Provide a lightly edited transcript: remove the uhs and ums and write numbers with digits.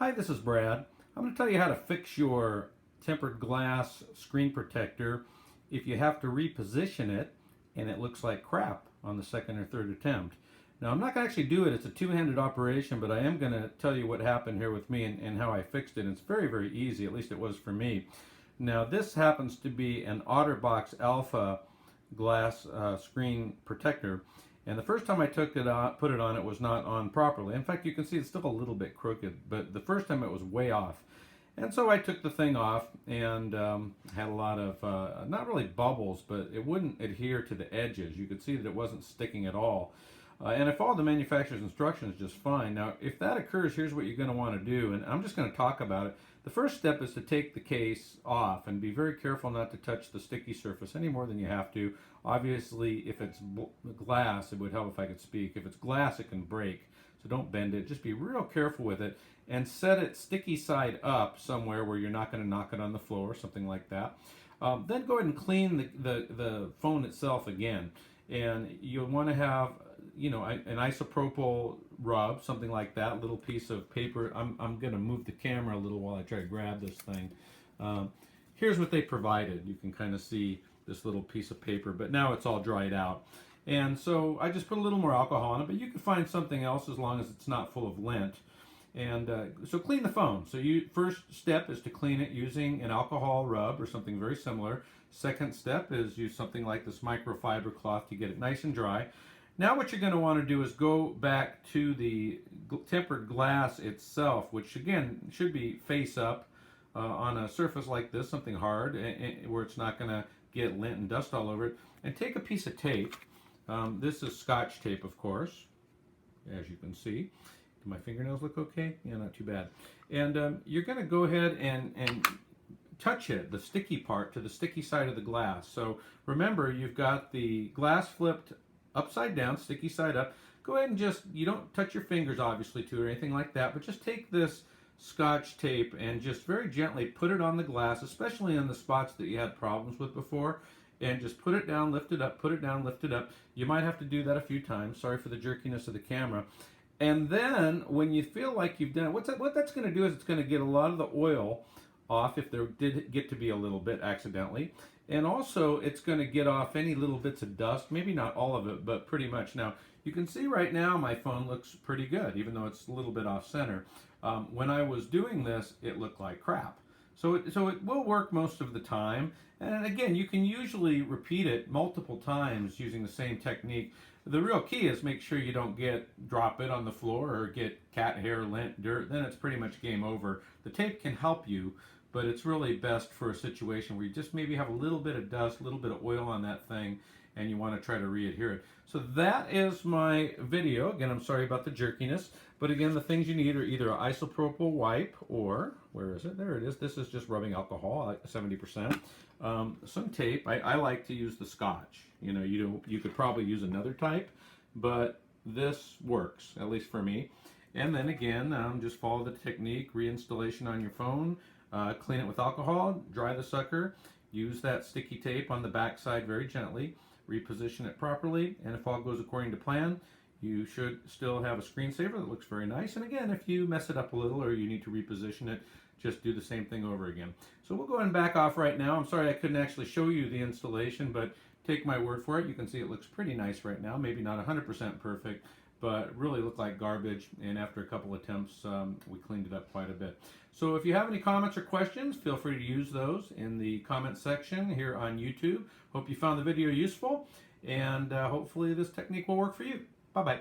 Hi, this is Brad. I'm going to tell you how to fix your tempered glass screen protector if you have to reposition it and it looks like crap on the second or third attempt. Now, I'm not going to actually do it. It's a two-handed operation, but I am going to tell you what happened here with me and how I fixed it. It's very, very easy. At least it was for me. Now, this happens to be an OtterBox Alpha glass screen protector. And the first time I took it on, put it on, it was not on properly. In fact, you can see it's still a little bit crooked, but the first time it was way off. And so I took the thing off and had a lot of, not really bubbles, but it wouldn't adhere to the edges. You could see that it wasn't sticking at all. And I followed the manufacturer's instructions just fine. Now, if that occurs, here's what you're going to want to do, and I'm just going to talk about it. The first step is to take the case off and be very careful not to touch the sticky surface any more than you have to. Obviously, if it's glass, it would help if I could speak. If it's glass, it can break, so don't bend it. Just be real careful with it and set it sticky side up somewhere where you're not going to knock it on the floor or something like that. Then go ahead and clean the phone itself again. And you'll want to have, you know, an isopropyl rub, something like that, a little piece of paper. I'm going to move the camera a little while I try to grab this thing. Here's what they provided. You can kind of see this little piece of paper, but now it's all dried out. And so I just put a little more alcohol on it, but you can find something else as long as it's not full of lint. And so clean the phone. So first step is to clean it using an alcohol rub or something very similar. Second step is use something like this microfiber cloth to get it nice and dry. Now what you're going to want to do is go back to the tempered glass itself, which again should be face up on a surface like this, something hard, where it's not going to get lint and dust all over it. And take a piece of tape. This is Scotch tape, of course, as you can see. Do my fingernails look okay? Yeah, not too bad. And you're going to go ahead and touch it, the sticky part, to the sticky side of the glass. So remember, you've got the glass flipped upside down, sticky side up. Go ahead and just, you don't touch your fingers obviously to it or anything like that, but just take this Scotch tape and just very gently put it on the glass, especially in the spots that you had problems with before, and just put it down, lift it up, put it down, lift it up. You might have to do that a few times. Sorry for the jerkiness of the camera. And then when you feel like you've done it, what that's going to do is it's going to get a lot of the oil off if there did get to be a little bit accidentally. And also it's going to get off any little bits of dust, maybe not all of it, but pretty much. Now, you can see right now my phone looks pretty good, even though it's a little bit off center. When I was doing this, it looked like crap. So it will work most of the time. And again, you can usually repeat it multiple times using the same technique. The real key is make sure you don't drop it on the floor or get cat hair, lint, dirt. Then it's pretty much game over. The tape can help you, but it's really best for a situation where you just maybe have a little bit of dust, a little bit of oil on that thing, and you want to try to re-adhere it. So that is my video. Again, I'm sorry about the jerkiness, but again, the things you need are either an isopropyl wipe or, where is it? There it is. This is just rubbing alcohol, 70%. Some tape. I like to use the Scotch. You know, you could probably use another type, but this works, at least for me. And then again, just follow the technique, reinstallation on your phone, clean it with alcohol, dry the sucker, use that sticky tape on the back side very gently, reposition it properly, and if all goes according to plan, you should still have a screensaver that looks very nice. And again, if you mess it up a little or you need to reposition it, just do the same thing over again. So we'll go ahead and back off right now. I'm sorry I couldn't actually show you the installation, but take my word for it. You can see it looks pretty nice right now. Maybe not 100% perfect, but really looked like garbage. And after a couple attempts, we cleaned it up quite a bit. So if you have any comments or questions, feel free to use those in the comment section here on YouTube. Hope you found the video useful, and hopefully this technique will work for you. Bye-bye.